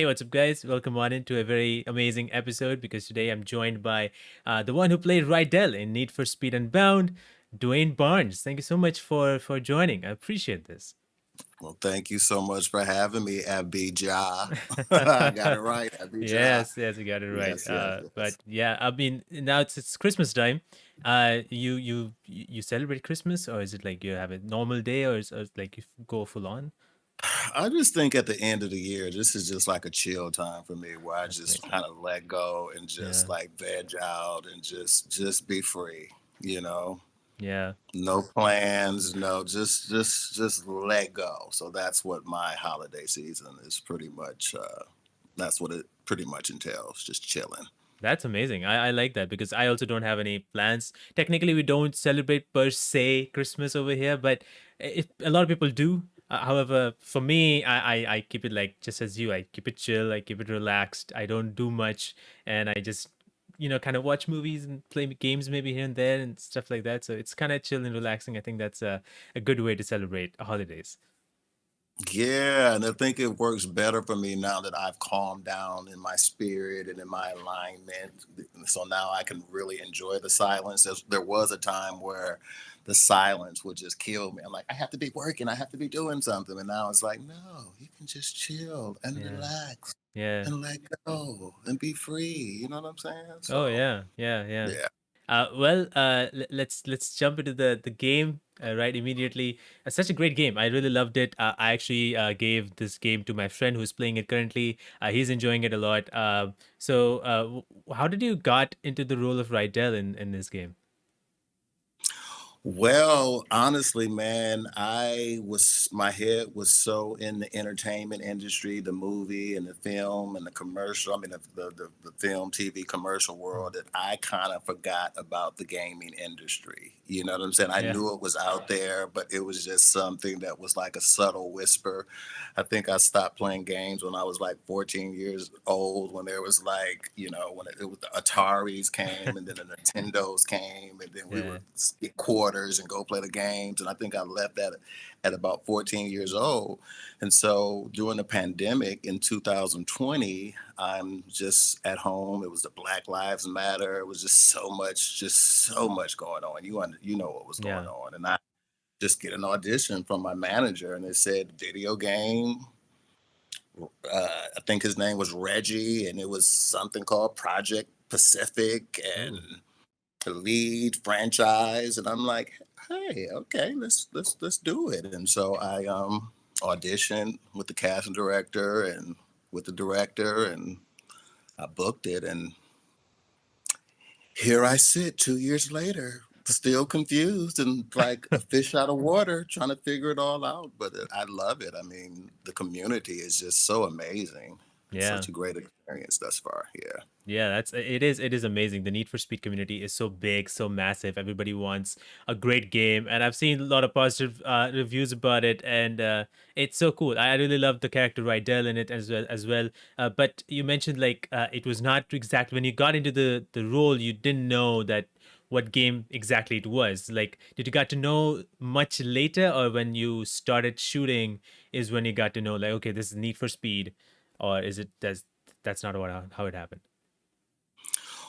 Hey, what's up, guys? Welcome on into a very amazing episode because today I'm joined by the one who played Rydell in Need for Speed Unbound, Dwayne Barnes. Thank you so much for joining. I appreciate this. Well, thank you so much for having me, Abijah. I got it right, Abijah. Yes, you got it right. Yes, yes, But yes. yeah, I mean, now it's Christmas time. You celebrate Christmas, or is it like you have a normal day, or is like you go full on? I just think at the end of the year, this is just like a chill time for me where I That's just amazing. kind of let go and Yeah, just like veg out and just be free, you know. yeah. No plans, no, just let go. So that's what my holiday season is pretty much that's what it pretty much entails, just chilling. That's amazing. I like that because I also don't have any plans. Technically, we don't celebrate per se Christmas over here, but a lot of people do. However, for me, I keep it like just as you. I keep it chill. I keep it relaxed. I don't do much, and I just kind of watch movies and play games maybe here and there and stuff like that. So it's kind of chill and relaxing. I think that's a good way to celebrate holidays. Yeah, and I think it works better for me now that I've calmed down in my spirit and in my alignment. So now I can really enjoy the silence. There was a time where the silence would just kill me. I'm like, I have to be working, I have to be doing something. And now it's like, no, you can just chill and Yeah, relax yeah. and let go and be free. You know what I'm saying? Oh So, yeah, yeah, yeah. yeah. Let's jump into the game right immediately. Such a great game. I really loved it. I actually gave this game to my friend who's playing it currently. He's enjoying it a lot. How did you got into the role of Rydell in this game? Well, honestly, man, my head was so in the entertainment industry, the movie and the film and the commercial, I mean, the film, TV commercial Mm. world that I kind of forgot about the gaming industry. You know what I'm saying? I Yeah, knew it was out there, but it was just something that was like a subtle whisper. I think I stopped playing games when I was like 14 years old, when there was like, when it was the Ataris came and then the Nintendos came, and then we yeah. would get quarters and go play the games. And I think I left that at about 14 years old. And so during the pandemic in 2020, I'm just at home. It was the Black Lives Matter. It was just so much going on. You know what was going Yeah. on. And I just get an audition from my manager, and it said video game. I think his name was Reggie, and it was something called Project Pacific Ooh. and the lead franchise. And I'm like, hey, okay, let's do it. And so I auditioned with the casting director and with the director, and I booked it. And here I sit 2 years later, still confused and like a fish out of water, trying to figure it all out. But I love it. I mean, the community is just so amazing. It's Yeah. such a great experience thus far. Yeah. Yeah, it is amazing. The Need for Speed community is so big, so massive. Everybody wants a great game, and I've seen a lot of positive reviews about it, and it's so cool. I really love the character Rydell in it as well. But you mentioned like it was not exactly when you got into the role, you didn't know that what game exactly it was. Like, did you got to know much later, or when you started shooting is when you got to know like, okay, this is Need for Speed, or is it that's not what how it happened?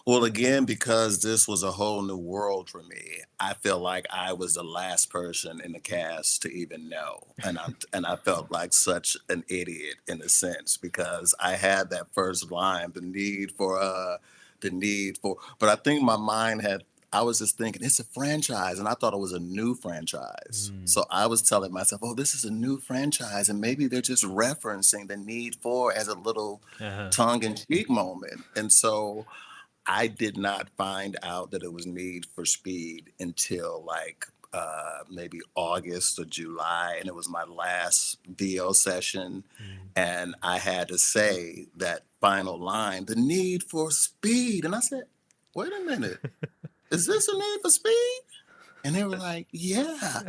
Well, again, because this was a whole new world for me, I feel like I was the last person in the cast to even know, and I felt like such an idiot in a sense because I had that first line, the need for. But I think my mind had. I was just thinking it's a franchise, and I thought it was a new franchise. Mm. So I was telling myself, "Oh, this is a new franchise, and maybe they're just referencing the need for as a little Uh-huh. tongue-in-cheek moment." And so I did not find out that it was Need for Speed until like maybe August or July, and it was my last VO session, Mm. and I had to say that final line, "The Need for Speed," and I said, "Wait a minute, is this a Need for Speed?" And they were like, "Yeah."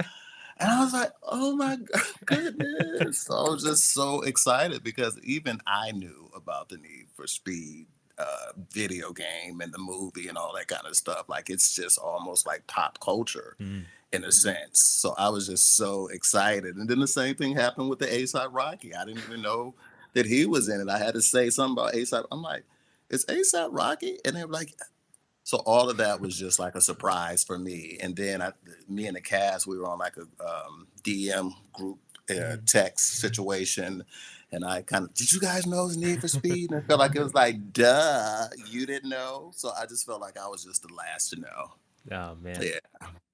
And I was like, oh my goodness. So I was just so excited because even I knew about the Need for Speed video game and the movie and all that kind of stuff. Like it's just almost like pop culture Mm. in a sense. So I was just so excited. And then the same thing happened with the A$AP Rocky. I didn't even know. that he was in it. I had to say something about ASAP. I'm like, is ASAP Rocky? And they were like, so all of that was just like a surprise for me. And then me and the cast, we were on like a DM group Mm. text situation. And I kind of, did you guys know it was Need for Speed? And I felt like it was like, duh, you didn't know. So I just felt like I was just the last to know. Oh man. Yeah,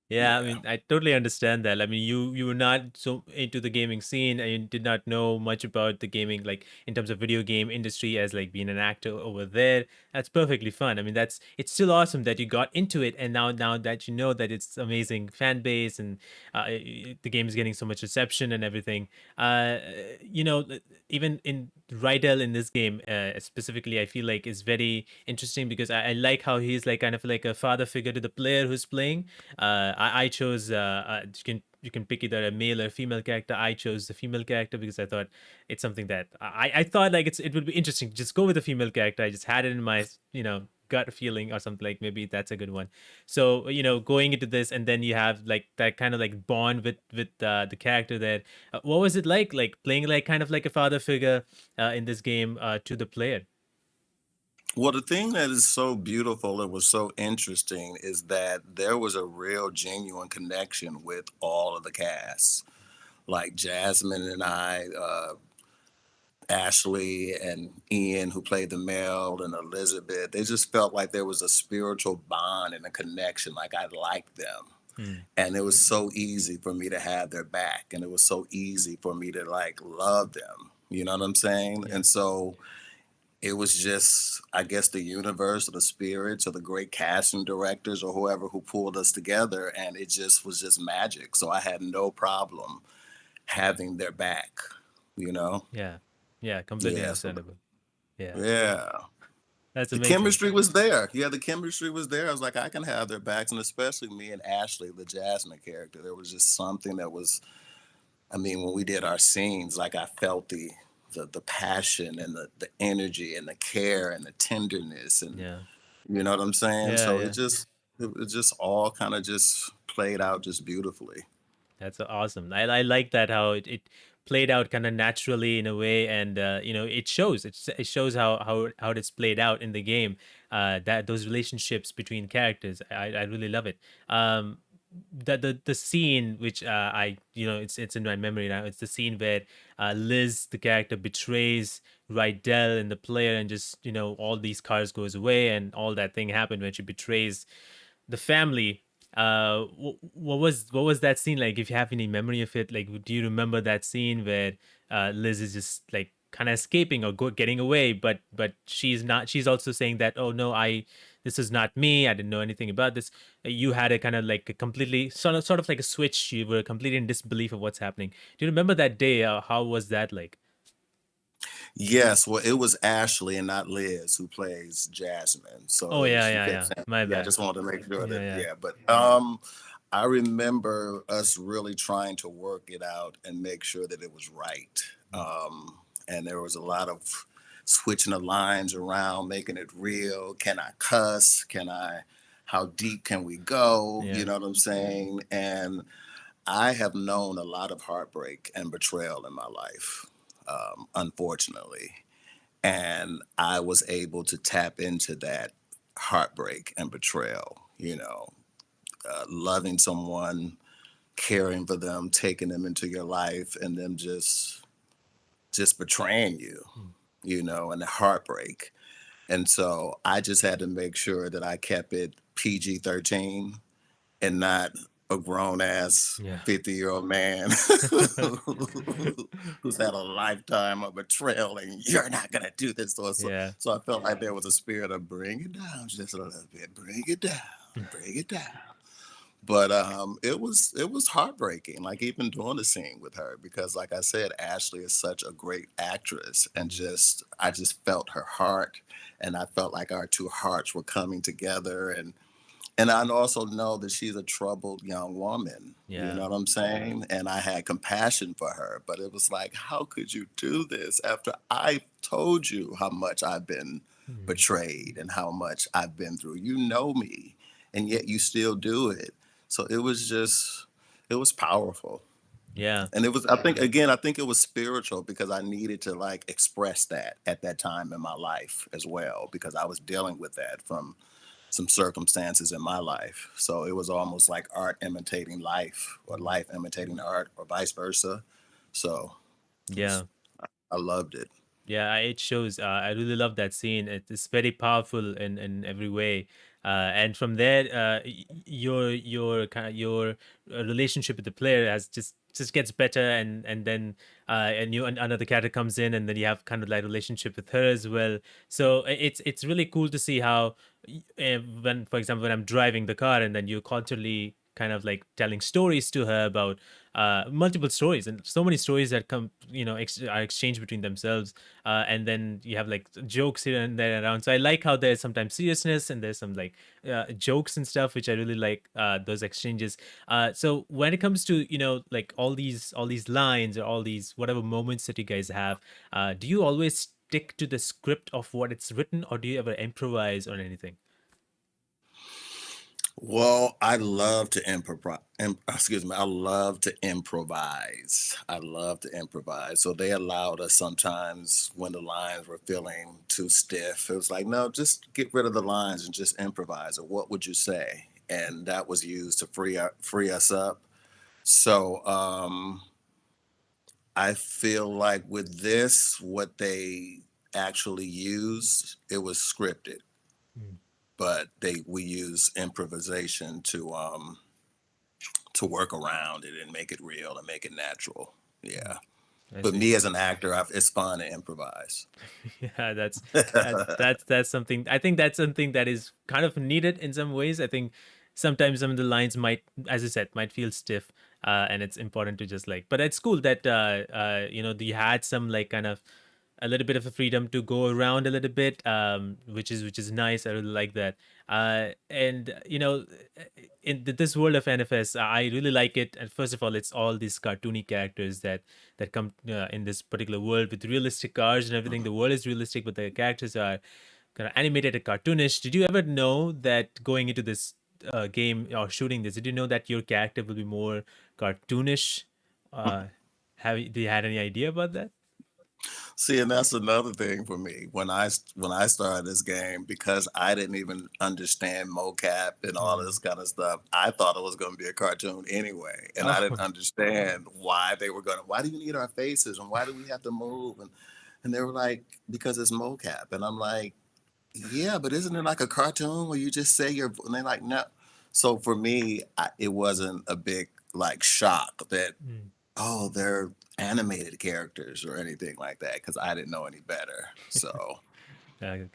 Yeah, I yeah. mean, I totally understand that. I mean, you were not so into the gaming scene, and you did not know much about the gaming, like in terms of video game industry, as like being an actor over there. That's perfectly fun. I mean, that's it's still awesome that you got into it, and now that you know that it's amazing fan base, and the game is getting so much reception and everything. Uh, even in Rydell in this game specifically, I feel like is very interesting because I like how he's like kind of like a father figure to the player who's playing. I chose you can pick either a male or female character. I chose the female character because I thought it's something that I thought like it would be interesting. Just go with the female character. I just had it in my gut feeling or something, like maybe that's a good one. So going into this, and then you have like that kind of like bond with the character there. What was it like playing like kind of like a father figure in this game to the player? Well, the thing that is so beautiful and was so interesting is that there was a real genuine connection with all of the cast. Like Jasmine and I, Ashley and Ian, who played the male, and Elizabeth, they just felt like there was a spiritual bond and a connection. Like I liked them. Hmm. And it was so easy for me to have their back. And it was so easy for me to like love them. You know what I'm saying? Yeah. And so it was just, I guess, the universe or the spirits or the great casting directors or whoever who pulled us together. And it just was just magic. So I had no problem having their back, you know? Yeah. Yeah. Completely Yeah. So, understandable. Yeah. yeah. That's The amazing. chemistry was there. Yeah, the chemistry was there. I was like, I can have their backs. And especially me and Ashley, the Jasmine character, there was just something that was, I mean, when we did our scenes, like I felt the passion and the energy and the care and the tenderness and Yeah. you know what I'm saying? Yeah. So Yeah. it just all kind of just played out just beautifully. That's awesome. I like that how it played out kind of naturally in a way, and it shows. It shows how it's played out in the game. That those relationships between characters, I really love it. The scene which I it's in my memory now. It's the scene where Liz, the character, betrays Rydell and the player, and just all these cars goes away, and all that thing happened when she betrays the family. What was that scene like? If you have any memory of it, like, do you remember that scene where Liz is just like kind of escaping or getting away, but she's not. She's also saying that, oh no, this is not me. I didn't know anything about this. You had a kind of like a completely sort of like a switch. You were completely in disbelief of what's happening. Do you remember that day? How was that like? Yes, well, it was Ashley and not Liz who plays Jasmine. So Oh it yeah, was, she yeah, kept yeah. saying, My yeah, I bad. just wanted to make sure Yeah, that, yeah. yeah. But I remember us really trying to work it out and make sure that it was right. Mm. And there was a lot of switching the lines around, making it real. Can I cuss? Can I, how deep can we go? You Yeah. know what I'm saying? And I have known a lot of heartbreak and betrayal in my life, unfortunately. And I was able to tap into that heartbreak and betrayal, loving someone, caring for them, taking them into your life, and them just betraying you, Mm. and the heartbreak. And so I just had to make sure that I kept it PG-13 and not a grown ass Yeah. 50-year-old man who's had a lifetime of betrayal and you're not gonna do this to us. So, Yeah. so I felt like there was a spirit of bring it down just a little bit, bring it down, bring it down. But it was heartbreaking, like even doing the scene with her, because like I said, Ashley is such a great actress, and Mhm. just I just felt her heart, and I felt like our two hearts were coming together, and I also know that she's a troubled young woman. You Yeah. know what I'm saying? And I had compassion for her, but it was like, how could you do this after I told you how much I've been Mhm. betrayed and how much I've been through? You know me, and yet you still do it. So it was powerful. Yeah. And it was, I think, again, I think it was spiritual because I needed to like express that at that time in my life as well, because I was dealing with that from some circumstances in my life. So it was almost like art imitating life, or Mm. life imitating art, or vice versa. So it was, Yeah. I loved it. Yeah, it shows. I really love that scene. It's very powerful in every way. And from there, your kind of your relationship with the player has just gets better, and then another character comes in, and then you have kind of like relationship with her as well. So it's really cool to see how when, for example, when I'm driving the car, and then you're constantly kind of like telling stories to her about multiple stories, and so many stories that come, are exchanged between themselves, and then you have like jokes here and there around. So I like how there's sometimes seriousness and there's some like jokes and stuff, which I really like those exchanges. So when it comes to like all these lines or all these whatever moments that you guys have, do you always stick to the script of what it's written, or do you ever improvise on anything? Well, I love to improvise. Excuse me. I love to improvise. I love to improvise. So they allowed us sometimes when the lines were feeling too stiff. It was like, no, just get rid of the lines and just improvise. Or what would you say? And that was used to free us up. So I feel like with this, what they actually used, it was scripted, Mm. but they we use improvisation to work around it and make it real and make it natural. Mm. Yeah. I But see. me as an actor, it's fun to improvise. Yeah, that's something. I think that's something that is kind of needed in some ways. I think sometimes some of the lines might, as I said, might feel stiff, and it's important to just like. But it's cool that you had some like kind of a little bit of a freedom to go around a little bit, which is nice. I really like that. And in this world of NFS, I really like it. And first of all, it's all these cartoony characters that come in this particular world with realistic cars and everything. The world is realistic, but the characters are kind of animated and cartoonish. Did you ever know that going into this game or shooting this, did you know that your character will be more cartoonish? Uh, do you had any idea about that? See, and that's another thing for me. When I started this game, because I didn't even understand mocap and all this Mm. kind of stuff, I thought it was going to be a cartoon anyway, and I didn't Oh. understand why they were going to. Why do you need our faces, and why do we have to move? And they were like, because it's mocap, and I'm like, yeah, but isn't it like a cartoon where you just say your? And they're like, no. So for me, it wasn't a big like shock that, Mm. oh, they're animated characters or anything like that, because I didn't know any better. So Okay.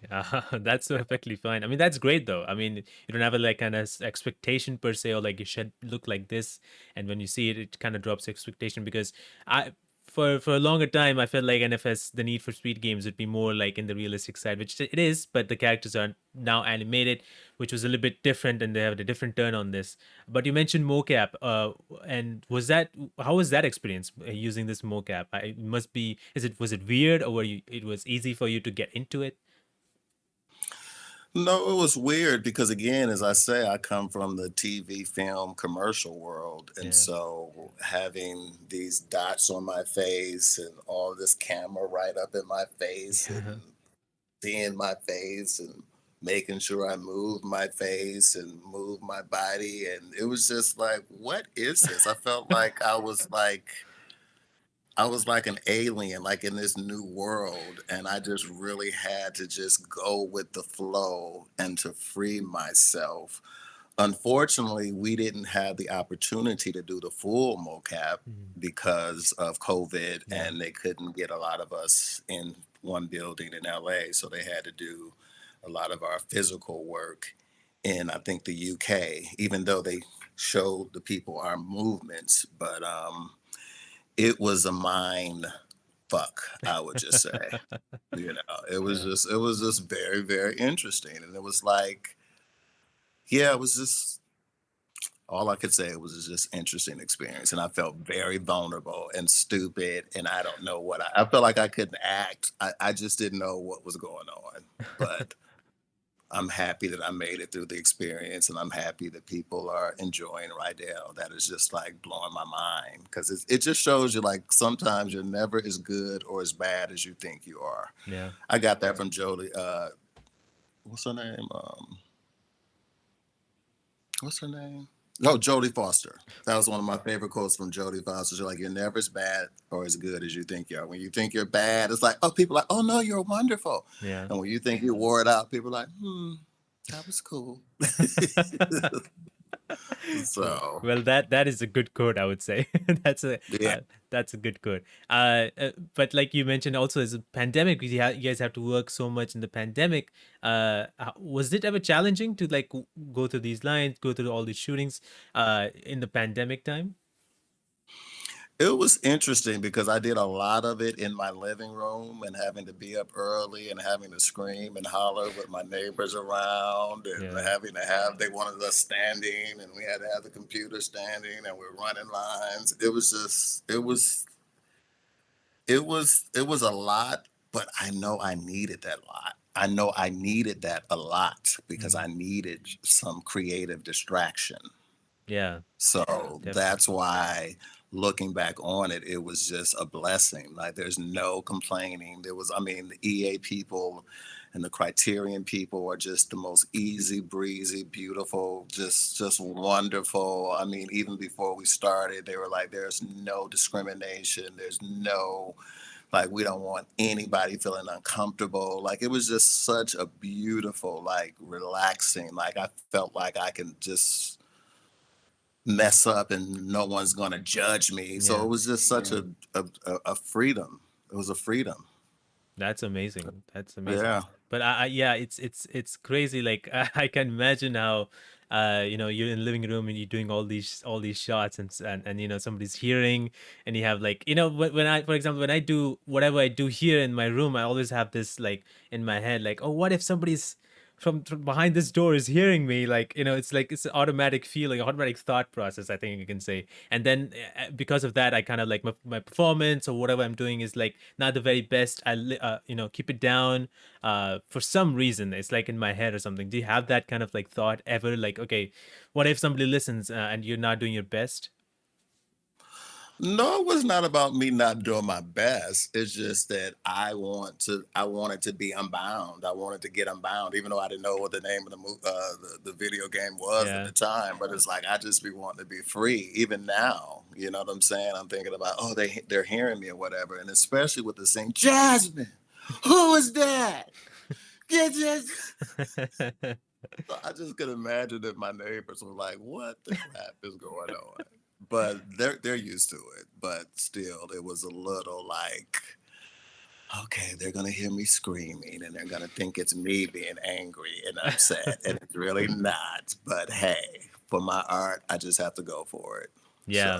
That's perfectly fine. I mean, that's great though. I mean, you don't have a like kind of expectation per se, or like it should look like this, and when you see it, it kind of drops expectation because I. For a longer time, I felt like NFS, the Need for Speed games would be more like in the realistic side, which it is, but the characters are now animated, which was a little bit different, and they have a different turn on this. But you mentioned mocap, and how was that experience using this mocap? It must be, was it weird, or it was easy for you to get into it? no, it was weird because again, as I say, I come from the TV, film, commercial world, and Yeah. so having these dots on my face and all this camera right up in my face and Yeah. seeing my face and making sure I move my face and move my body, and it was just like, what is this? I felt like I was like an alien, like in this new world. And I just really had to just go with the flow and to free myself. Unfortunately, we didn't have the opportunity to do the full mocap Mhm. because of COVID, Yeah. and they couldn't get a lot of us in one building in LA. So they had to do a lot of our physical work in, I think, the UK, even though they showed the people our movements. But it was a mind fuck, I would just say. You know, Yeah. it was just very, very interesting. And it was like, yeah, it was just all I could say was just interesting experience. And I felt very vulnerable and stupid. And I don't know what I felt like I couldn't act. I just didn't know what was going on. But I'm happy that I made it through the experience, and I'm happy that people are enjoying Rydell. That is just like blowing my mind because it just shows you like sometimes you're never as good or as bad as you think you are. Yeah. I got that from Jodie. What's her name? What's her name? No, Jodie Foster. That was one of my favorite quotes from Jodie Foster. She's like, "You're never as bad or as good as you think you are. When you think you're bad, it's like, oh, people are like, oh no, you're wonderful. Yeah. And when you think you wore it out, people are like, that was cool." So Well, that is a good quote, I would say. That's a yeah, that's a good quote. But like you mentioned, also as a pandemic, you guys have to work so much in the pandemic. Was it ever challenging to like go through these lines, go through all these shootings, in the pandemic time? it was interesting because I did a lot of it in my living room and having to be up early and having to scream and holler with my neighbors around and Yeah. having to have, they wanted us standing and we had to have the computer standing and we're running lines. It was just, it was a lot, but I know I needed that lot. I know I needed that a lot because Mm. I needed some creative distraction. Yeah, So that's definitely. why looking back on it, it was just a blessing. Like there's no complaining. There was, I mean, the EA people and the Criterion people are just the most easy breezy, beautiful, just wonderful. I mean, even before we started, they were like, there's no discrimination. There's no like we don't want anybody feeling uncomfortable. Like it was just such a beautiful, like relaxing. Like I felt like I can just mess up and no one's going to judge me. So Yeah. it was just such a freedom. It was a freedom. That's amazing. That's amazing. Yeah. But yeah, it's crazy. Like I can imagine how, you're in the living room and you're doing all these shots and somebody's hearing, and you have like when I, for example, when I do whatever I do here in my room, I always have this like in my head like, oh, what if somebody's from behind this door is hearing me, like it's like it's an automatic feeling, automatic thought process, I think you can say. And then because of that, I kind of like my performance or whatever I'm doing is like not the very best. Keep it down for some reason. It's like in my head or something. Do you have that kind of like thought ever, like, okay, what if somebody listens and you're not doing your best? No, it was not about me not doing my best. It's just that I wanted to be unbound. I wanted to get unbound, even though I didn't know what the name of the video game was at Yeah. the time. But it's like I just be wanting to be free, even now. You know what I'm saying? I'm thinking about, oh, they're hearing me or whatever, and especially with the same Jasmine. Who is that? Get this. So I just could imagine if my neighbors were like, "What the crap is going on?" But they're used to it. But still, it was a little like, okay, they're gonna hear me screaming, and they're gonna think it's me being angry and upset, and it's really not. But hey, for my art, I just have to go for it. So Yeah,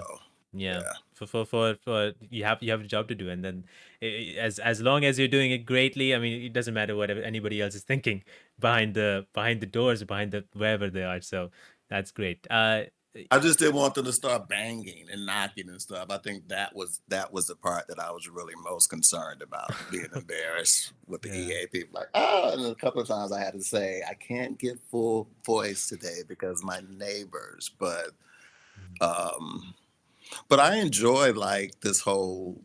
yeah. yeah. For you have a job to do, and then as long as you're doing it greatly, I mean, it doesn't matter whatever anybody else is thinking behind the doors, behind the wherever they are. So that's great. I just didn't want them to start banging and knocking and stuff. I think that was the part that I was really most concerned about, being embarrassed with the Yeah. EA people. Like, oh, and a couple of times I had to say, I can't get full voice today because my neighbors. Mhm. Um, but I enjoy like this whole,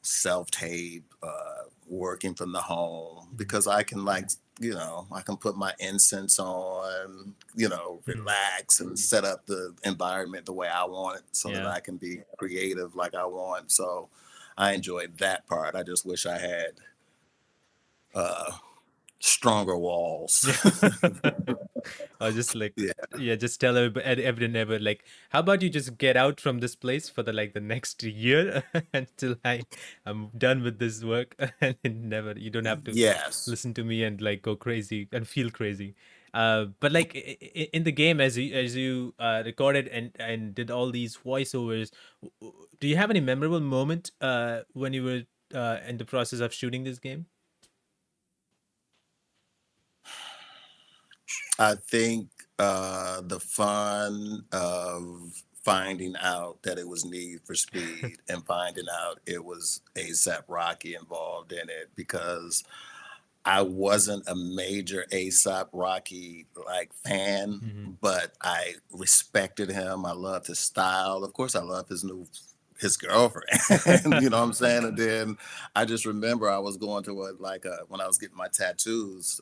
self-tape, working from the home Mhm. because I can like, I can put my incense on, Mhm. relax and set up the environment the way I want it so that Yeah. I can be creative like I want. So I enjoyed that part. I just wish I had uh stronger walls. Yeah. Or just like, Yeah. yeah, just tell everybody never like, how about you just get out from this place for the next year until I'm done with this work and never you don't have to Yes. listen to me and like go crazy and feel crazy. But like in the game, as you recorded and did all these voiceovers, do you have any memorable moment when you were in the process of shooting this game? I think the fun of finding out that it was Need for Speed and finding out it was ASAP Rocky involved in it because I wasn't a major ASAP Rocky like fan, Hmm. but I respected him. I loved his style. Of course, I love his girlfriend. You know what I'm saying? And then I just remember I was going to when I was getting my tattoos.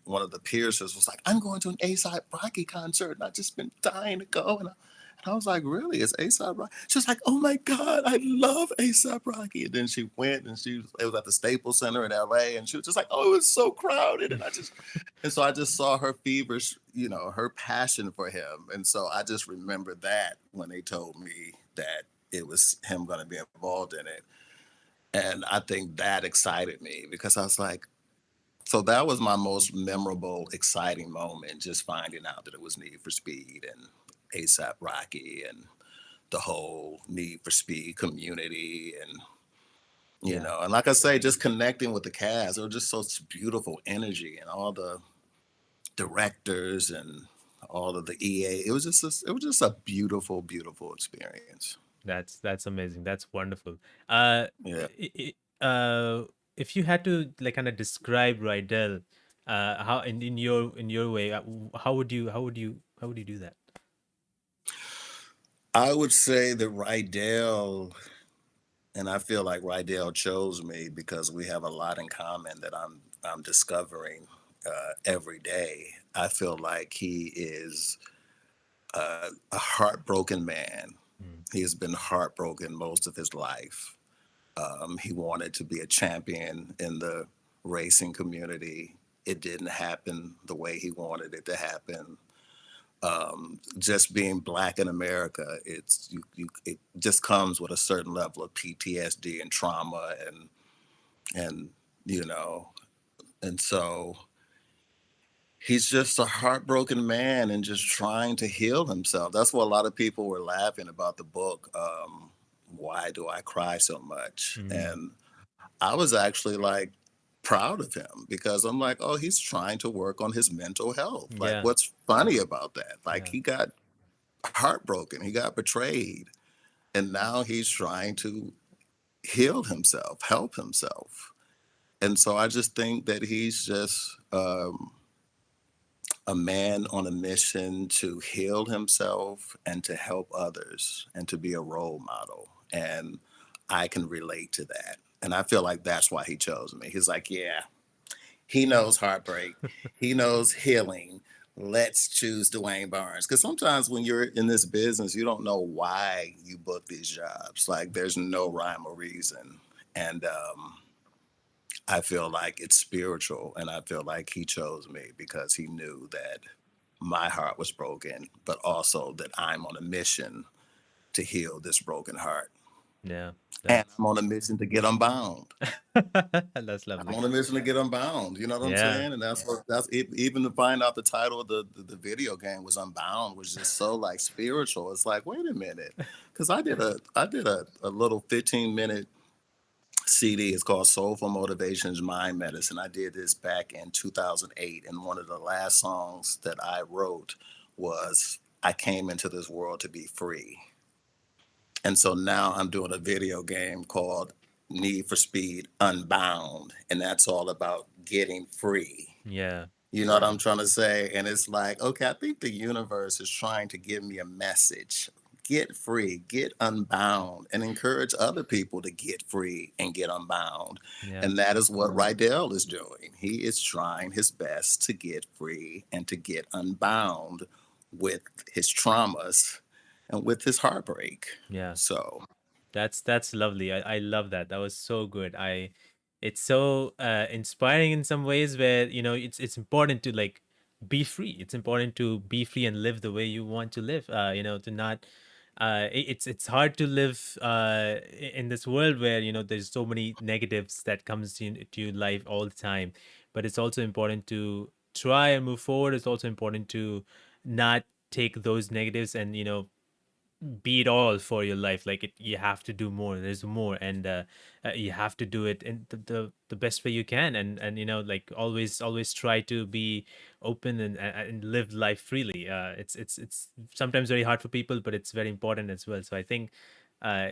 One of the piercers was like, "I'm going to an ASAP Rocky concert, and I just been dying to go." And I was like, "Really? It's ASAP Rocky?" She was like, "Oh my God, I love ASAP Rocky." And then she went, and it was at the Staples Center in LA, and she was just like, "Oh, it was so crowded." And so I just saw her feverish, her passion for him. And so I just remember that when they told me that it was him going to be involved in it. And I think that excited me because I was like, so that was my most memorable, exciting moment, just finding out that it was Need for Speed and ASAP Rocky and the whole Need for Speed community. Yeah. And like I say, just connecting with the cast, it was just such beautiful energy and all the directors and all of the EA. It was just a beautiful, beautiful experience. That's amazing. That's wonderful. Uh, Yeah. i- if you had to like kind of describe Rydell, how in your way, how would you do that? I would say that Rydell, and I feel like Rydell chose me because we have a lot in common that I'm discovering every day. I feel like he is a heartbroken man. Mm. He has been heartbroken most of his life. He wanted to be a champion in the racing community. It didn't happen the way he wanted it to happen. Just being black in America, it just comes with a certain level of PTSD and trauma, and you know, and so he's just a heartbroken man and just trying to heal himself. That's what a lot of people were laughing about the book. Why do I cry so much? Mm. And I was actually like proud of him because I'm like, oh, he's trying to work on his mental health. Like, Yeah. what's funny about that? Like, Yeah. he got heartbroken, he got betrayed, and now he's trying to heal himself, help himself. And so I just think that he's just a man on a mission to heal himself and to help others and to be a role model. And I can relate to that. And I feel like that's why he chose me. He's like, yeah, he knows heartbreak. He knows healing. Let's choose Dwayne Barnes. Because sometimes when you're in this business, you don't know why you book these jobs. Like there's no rhyme or reason. And I feel like it's spiritual. And I feel like he chose me because he knew that my heart was broken, but also that I'm on a mission to heal this broken heart. Yeah. And That's I'm on a mission to get unbound. that's I'm lovely. on a mission to get unbound. You know what I'm Yeah. saying? And even to find out the title of the video game was Unbound was just so like spiritual. It's like, wait a minute. Because I did a little 15-minute CD. It's called Soulful Motivations Mind Medicine. I did this back in 2008. And one of the last songs that I wrote was I came into this world to be free. And so now I'm doing a video game called Need for Speed Unbound. And that's all about getting free. Yeah. You know what I'm trying to say? And it's like, okay, I think the universe is trying to give me a message. Get free, get unbound, and encourage other people to get free and get unbound. Yeah. And that is what Rydell is doing. He is trying his best to get free and to get unbound with his traumas and with his heartbreak. Yeah. So, That's lovely. I love that. That was so good. It's so inspiring in some ways where, it's important to like be free. It's important to be free and live the way you want to live. To not it's hard to live in this world where, there's so many negatives that comes into your life all the time. But it's also important to try and move forward. It's also important to not take those negatives and, be it all for your life. Like you have to do more. There's more, and you have to do it in the best way you can, and like always try to be open and live life freely. It's sometimes very hard for people, but it's very important as well. So I think uh,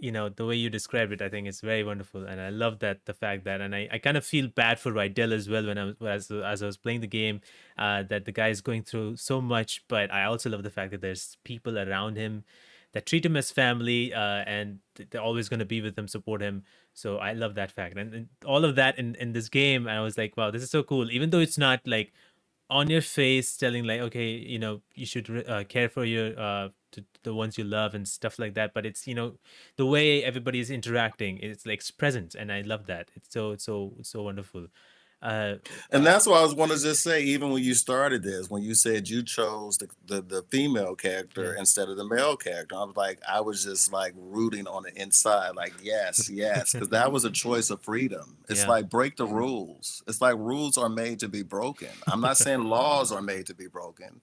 the way you described it, I think it's very wonderful, and I love that the fact that, and I kind of feel bad for Rydell as well when as I was playing the game, that the guy is going through so much, but I also love the fact that there's people around him that treat him as family, and they're always going to be with him, support him. So I love that fact, and all of that in this game. I was like, wow, this is so cool. Even though it's not like on your face telling like, okay, you should care for your the ones you love and stuff like that, but it's the way everybody is interacting, it's like it's present, and I love that. It's so wonderful. uh And that's why I was going to just say, even when you started this, when you said you chose the female character yeah, instead of the male character, I was like, I was just like rooting on the inside, like, yes, yes, because that was a choice of freedom. It's yeah. like break the rules. It's like rules are made to be broken. I'm not saying laws are made to be broken,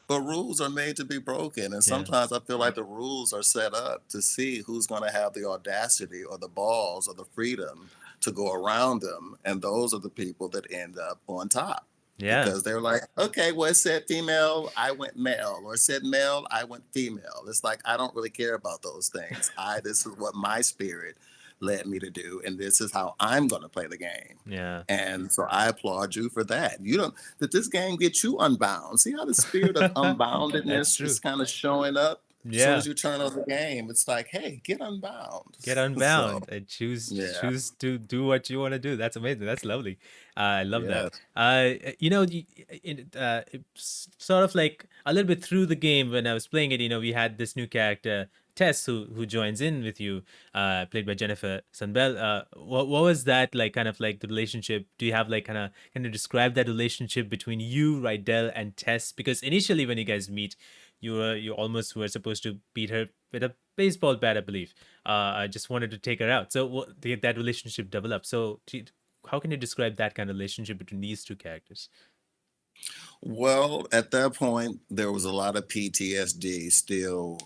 but rules are made to be broken. And Yeah. sometimes I feel like the rules are set up to see who's going to have the audacity or the balls or the freedom to go around them. And those are the people that end up on top Yeah. because they're like, okay, well, it said female, I went male, or it said male, I went female. It's like, I don't really care about those things. This is what my spirit led me to do. And this is how I'm going to play the game. Yeah. And so I applaud you for that. You don't That this game gets you unbound. See how the spirit of That's unboundedness is true. kind of showing up as soon Yeah. as you turn on the game. It's like, hey, get unbound. Get So unbound and choose yeah, choose to do what you want to do. That's amazing. That's lovely. I love that. yes. It's sort of like a little bit through the game when I was playing it. We had this new character Tess who joins in with you, played by Jennifer Sunbell. What was that like? Kind of like the relationship. Do you have like kind of describe that relationship between you, Rydell, and Tess? Because initially when you guys meet, you almost were supposed to beat her with a baseball bat, I believe. I just wanted to take her out. So that relationship developed. So how can you describe that kind of relationship between these two characters? Well, at that point, there was a lot of PTSD still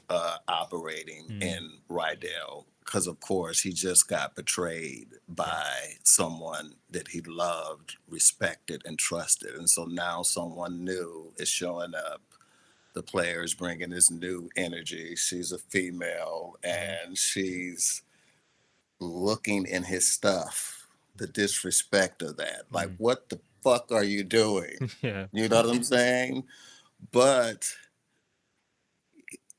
operating Mm, in Rydell because, of course, he just got betrayed yeah. by someone that he loved, respected, and trusted. And so now someone new is showing up. The player is bringing this new energy. She's a female Yeah. and she's looking in his stuff. The disrespect of that. Like, Mm, what the fuck are you doing? yeah. You know what I'm saying? But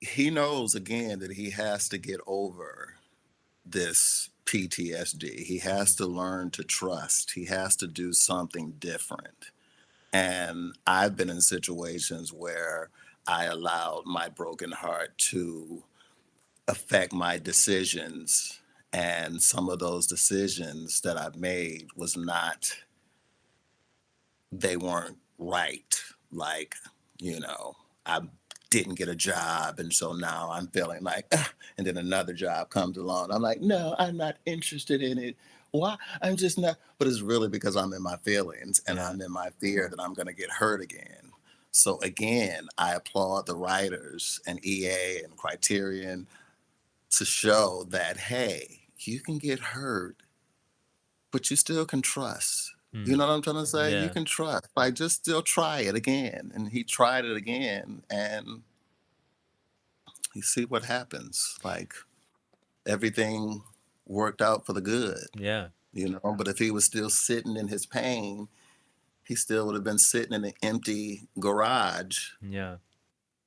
he knows again that he has to get over this PTSD. He has Mm, to learn to trust. He has to do something different. And I've been in situations where I allowed my broken heart to affect my decisions. And some of those decisions that I've made was not, they weren't right. Like, I didn't get a job. And so now I'm feeling like, "Ugh," and then another job comes along. I'm like, no, I'm not interested in it. Why? I'm just not. But it's really because I'm in my feelings and yeah. I'm in my fear that I'm going to get hurt again. So again, I applaud the writers and EA and Criterion to show that, hey, you can get hurt, but you still can trust. You Mm, know what I'm trying to say? You yeah. can trust. Like, just still try it again. And he tried it again, and you see what happens. Like, everything worked out for the good, Yeah. But if he was still sitting in his pain, he still would have been sitting in an empty garage, Yeah.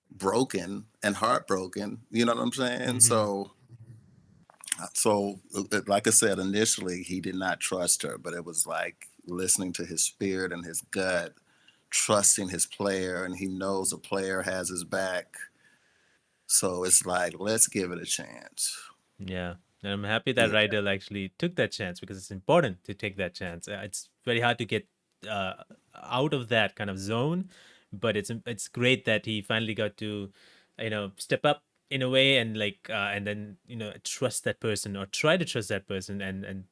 broken and heartbroken. You know what I'm saying? Hmm. So, like I said, initially he did not trust her, but it was like listening to his spirit and his gut, trusting his player, and he knows the player has his back. So it's like, let's give it a chance. Yeah. And I'm happy that Yeah. Rydell actually took that chance because it's important to take that chance. It's very hard to get uh, out of that kind of zone, but it's great that he finally got to, step up in a way and and then trust that person or try to trust that person and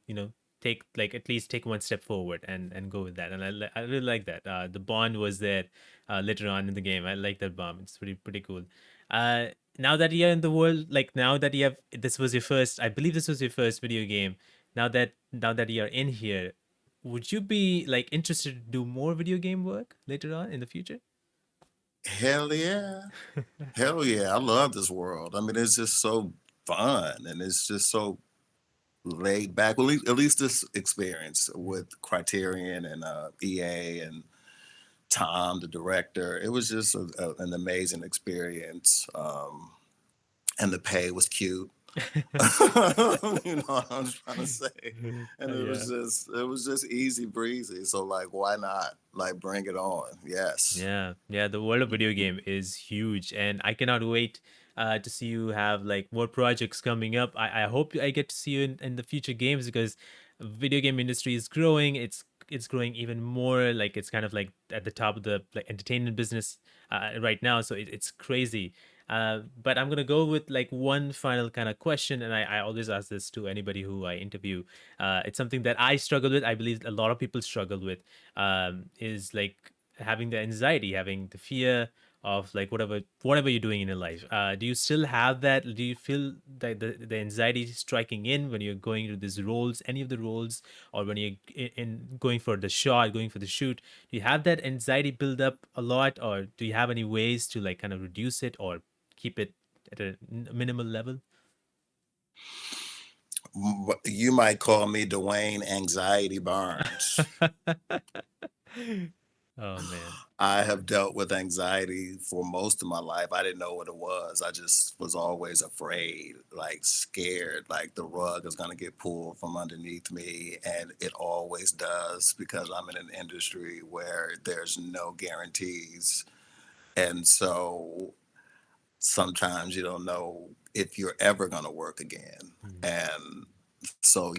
take like at least take one step forward and go with that. And I really like that. The bond was there later on in the game. I like that bond. It's pretty cool. Uh, Now that you're in the world, like now that you have, this was your first, I believe this was your first video game. Now that you're in here, would you be like interested to do more video game work later on in the future? Hell yeah. Hell yeah. I love this world. I mean, it's just so fun, and it's just so laid back. Well, at least this experience Mm. with Criterion and EA and Tom, the director, it was just an amazing experience. And the pay was cute. You know what I'm trying to say? And Yeah. it was just easy breezy. So like, why not? Like, bring it on. Yes. Yeah, yeah, the world of video game is huge, and I cannot wait to see you have like more projects coming up. I hope I get to see you in the future games because video game industry is growing. It's growing even more. Like it's kind of like at the top of the like entertainment business right now. So it's crazy. But I'm gonna go with like one final kind of question, and I always ask this to anybody who I interview. It's something that I struggle with. I believe a lot of people struggle with. Is like having the anxiety, having the fear of like whatever you're doing in your life. Do you still have that? Do you feel that the anxiety striking in when you're going to these roles, any of the roles, or when you're in going for the shot, going for the shoot? Do you have that anxiety build up a lot, or do you have any ways to like kind of reduce it or keep it at a minimal level? You might call me Dwayne Anxiety Barnes. Oh man. I have dealt with anxiety for most of my life. I didn't know what it was. I just was always afraid, like scared, like the rug is going to get pulled from underneath me. And it always does because I'm in an industry where there's no guarantees. And so sometimes you don't know if you're ever going to work again. Mm. And so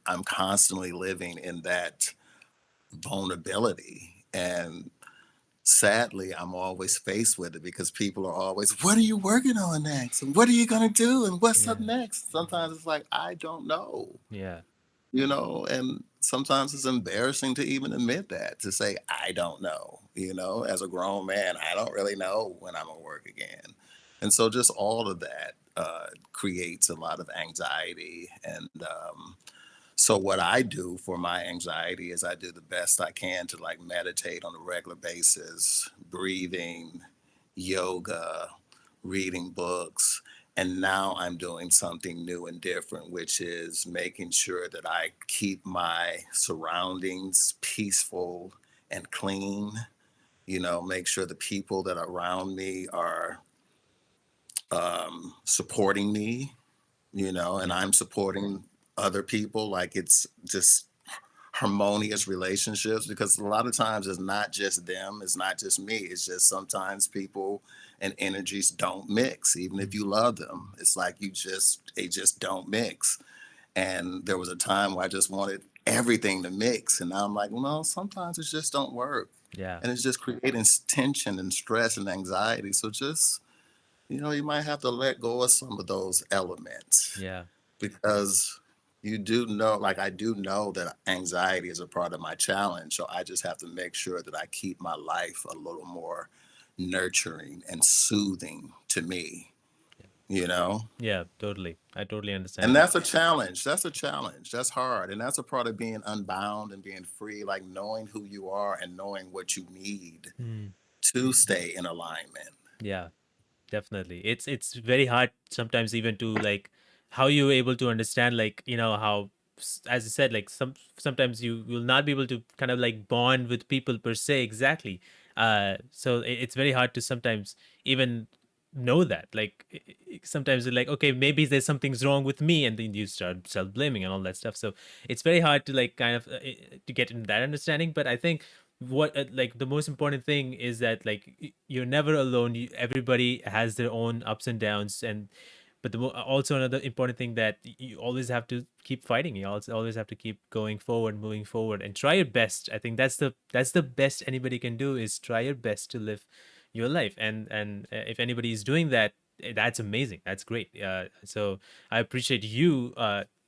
I'm constantly living in that vulnerability. And sadly, I'm always faced with it because people are always, what are you working on next? And what are you going to do? And what's up Yeah. next? Sometimes it's like, I don't know, Yeah. and sometimes it's embarrassing to even admit that, to say, I don't know, as a grown man, I don't really know when I'm going to work again. And so just all of that creates a lot of anxiety. And so what I do for my anxiety is I do the best I can to like meditate on a regular basis, breathing, yoga, reading books. And now I'm doing something new and different, which is making sure that I keep my surroundings peaceful and clean, make sure the people that are around me are supporting me, and Yeah. I'm supporting other people. Like it's just harmonious relationships because a lot of times it's not just them, it's not just me, it's just sometimes people and energies don't mix. Even if Mm. you love them, it's like they just don't mix. And there was a time where I just wanted everything to mix, and now I'm like, well, sometimes it just don't work, Yeah. and it's just creating tension and stress and anxiety. So just, you might have to let go of some of those elements Yeah. because you do know, like I do know that anxiety is a part of my challenge. So I just have to make sure that I keep my life a little more nurturing and soothing to me, you know? Yeah, totally. I totally And understand. that's a challenge. That's a challenge. That's hard. And that's a part of being unbound and being free, like knowing who you are and knowing what you need Mm. to stay in alignment. Yeah, definitely. It's very hard sometimes even to like how you able to understand like, how as I said, like sometimes you will not be able to kind of like bond with people per se exactly. So it's very hard to sometimes even know that. Like sometimes you're like, okay, maybe there's something's wrong with me, and then you start self-blaming and all that stuff. So it's very hard to like kind of to get into that understanding. But I think what like the most important thing is that like you're never alone. Everybody has their own ups and downs, and but also another important thing that you always have to keep fighting. You also always have to keep going forward, moving forward, and try your best. I think that's the best anybody can do is try your best to live your life. And if anybody is doing that, that's amazing. That's great. So I appreciate you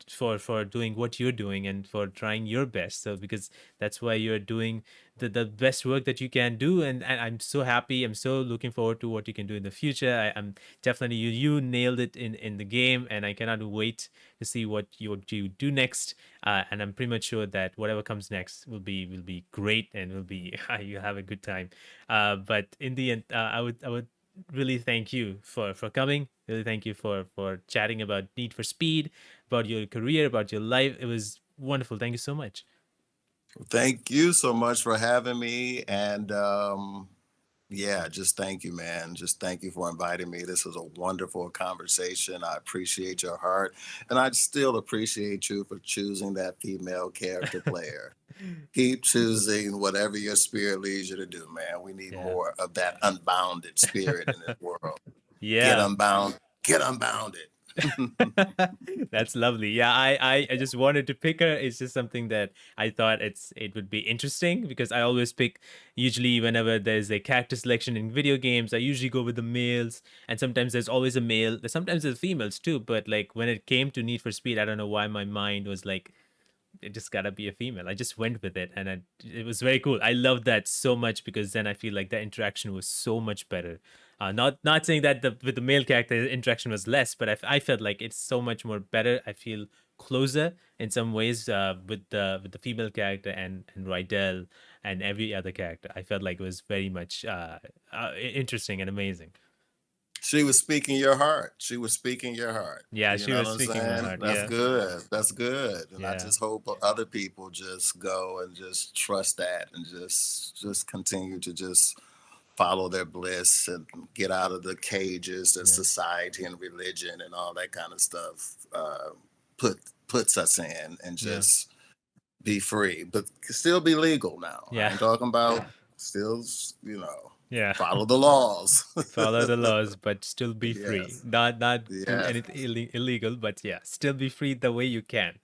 for doing what you're doing and for trying your best. So because that's why you're doing the best work that you can do, and I'm so happy. I'm so looking forward to what you can do in the future. I'm definitely you nailed it in the game, and I cannot wait to see what you do next. And I'm pretty much sure that whatever comes next will be great and will be you have a good time. But in the end, I would really thank you for coming. Really thank you for chatting about Need for Speed, about your career, about your life. It was wonderful. Thank you so much. Thank you so much for having me. And yeah, just thank you, man. Just thank you for inviting me. This was a wonderful conversation. I appreciate your heart. And I still appreciate you for choosing that female character player. Keep choosing whatever your spirit leads you to do, man. We need Yeah. more of that unbounded spirit in this world. Get Yeah. unbound, get unbounded. That's lovely. Yeah, I just wanted to pick her. It's just something that I thought it would be interesting because I always pick usually whenever there's a character selection in video games, I usually go with the males, and sometimes there's always a male. Sometimes there's females too, but like when it came to Need for Speed, I don't know why my mind was like it just gotta be a female. I just went with it, and it was very cool. I loved that so much because then I feel like the interaction was so much better. Not saying that the with the male character interaction was less, but I felt like it's so much more better. I feel closer in some ways with the female character and Rydell and every other character. I felt like it was very much interesting and amazing. She was speaking your heart. She was speaking your heart. Yeah, You she know what was I'm speaking my saying? heart. That's Yeah, good. That's good. And I yeah, just hope other people just go and just trust that and just continue to just follow their bliss and get out of the cages that yeah, society and religion and all that kind of stuff put puts us in, and yeah, just be free, but still be legal now. I yeah, ain't talking about still, you know, yeah. follow the laws. Follow the laws but still be free, Yes. not do Yes. anything illegal, but yeah, still be free the way you can.